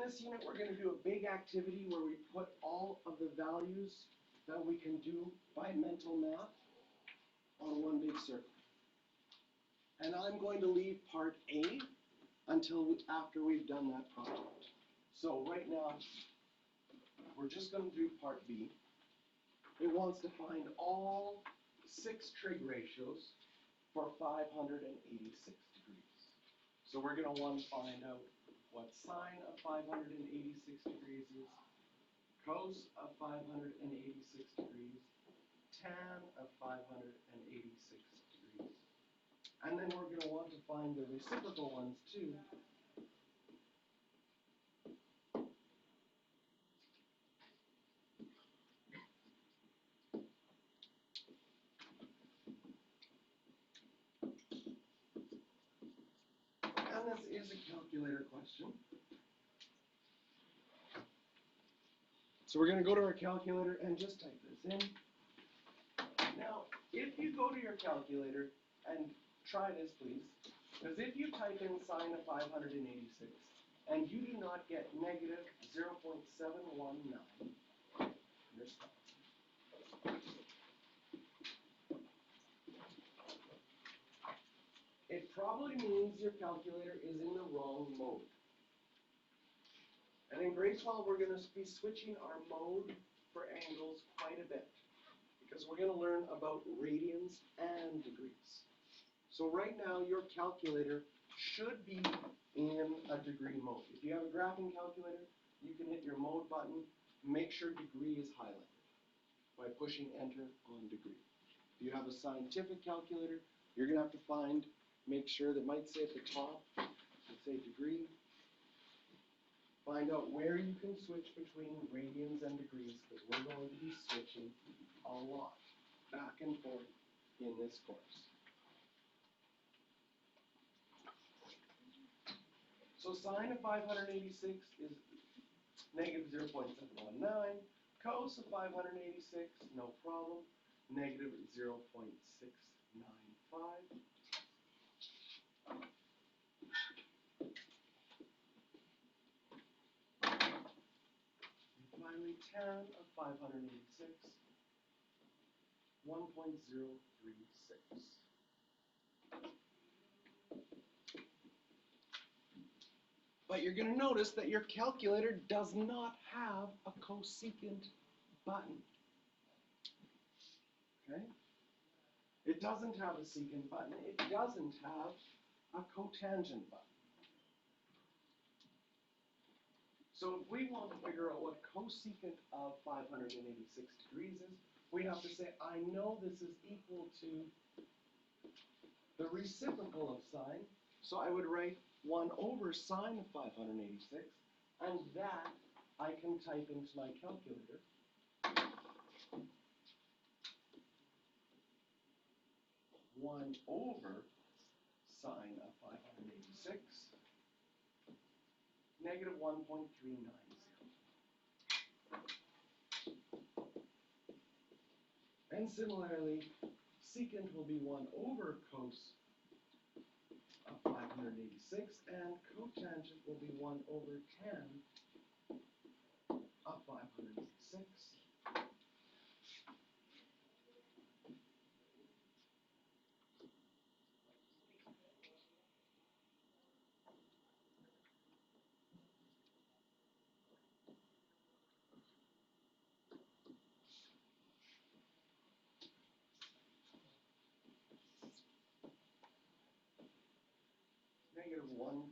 this unit, we're going to do a big activity where we put all of the values that we can do by mental math on one big circle. And I'm going to leave part A until after we've done that project. So right now, we're just going to do part B. It wants to find all 6 trig ratios for 586 degrees. So we're going to want to find out what sine of 586 degrees is, cos of 586 degrees, tan of 586 degrees. And then we're going to want to find the reciprocal ones too. And this is a calculator question. So we're going to go to our calculator and just type this in. Now, if you go to your calculator and try this, please, because if you type in sine of 586 and you do not get negative 0.719, you're stuck. It probably means your calculator is in the wrong mode. And in grade 12, we're going to be switching our mode for angles quite a bit, because we're going to learn about radians and degrees. So right now, your calculator should be in a degree mode. If you have a graphing calculator, you can hit your mode button. Make sure degree is highlighted by pushing enter on degree. If you have a scientific calculator, you're going to have to make sure that might say at the top, let's say degree. Find out where you can switch between radians and degrees, because we're going to be switching a lot back and forth in this course. So sine of 586 is negative 0.719. Cos of 586, no problem, negative 0.695. Finally, tan of 586, 1.036. But you're going to notice that your calculator does not have a cosecant button. Okay? It doesn't have a secant button. It doesn't have a cotangent button. So if we want to figure out what cosecant of 586 degrees is, we have to say, I know this is equal to the reciprocal of sine. So I would write 1 over sine of 586, and that I can type into my calculator. One over sine of 586, negative 1.390. And similarly, secant will be 1 over cos of 586, and cotangent will be 1 over tan of 586. Negative 1.4.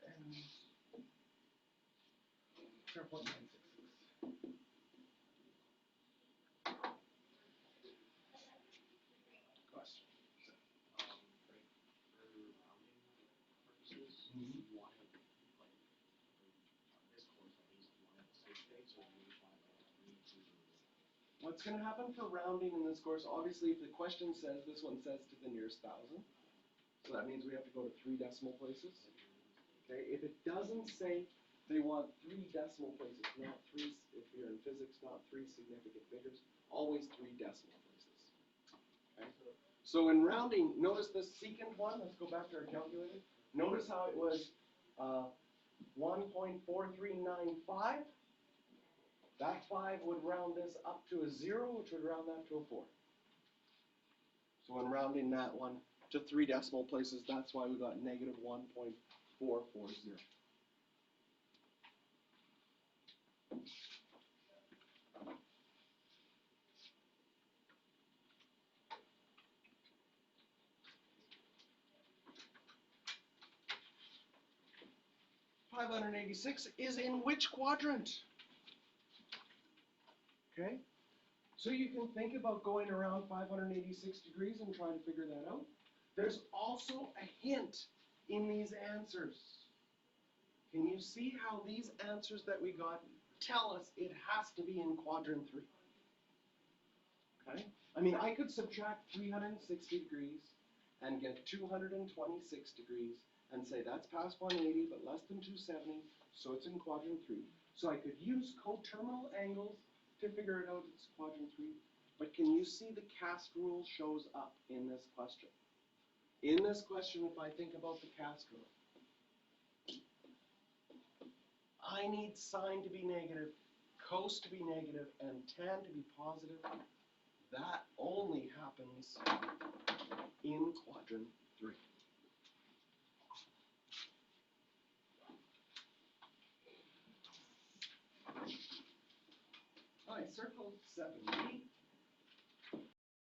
And 0.966. Question. What's going to happen for rounding in this course, obviously, if the question says, this one says to the nearest thousand, so that means we have to go to 3 decimal places. Okay, if it doesn't say they want 3 decimal places, not 3, if you're in physics, not 3 significant figures, always 3 decimal places. Okay? So in rounding, notice the secant one, let's go back to our calculator. Notice how it was 1.4395. That 5 would round this up to a 0, which would round that to a 4. So when rounding that one to 3 decimal places, that's why we got negative 1.440. $586 is in which quadrant? Okay, so you can think about going around 586 degrees and trying to figure that out. There's also a hint in these answers. Can you see how these answers that we got tell us it has to be in quadrant 3? Okay, I mean, I could subtract 360 degrees and get 226 degrees and say that's past 180 but less than 270, so it's in quadrant 3. So I could use coterminal angles to figure it out, it's quadrant 3. But can you see the cast rule shows up in this question? In this question, if I think about the cast rule, I need sine to be negative, cos to be negative, and tan to be positive. That only happens in quadrant 3. All right, circle 7B.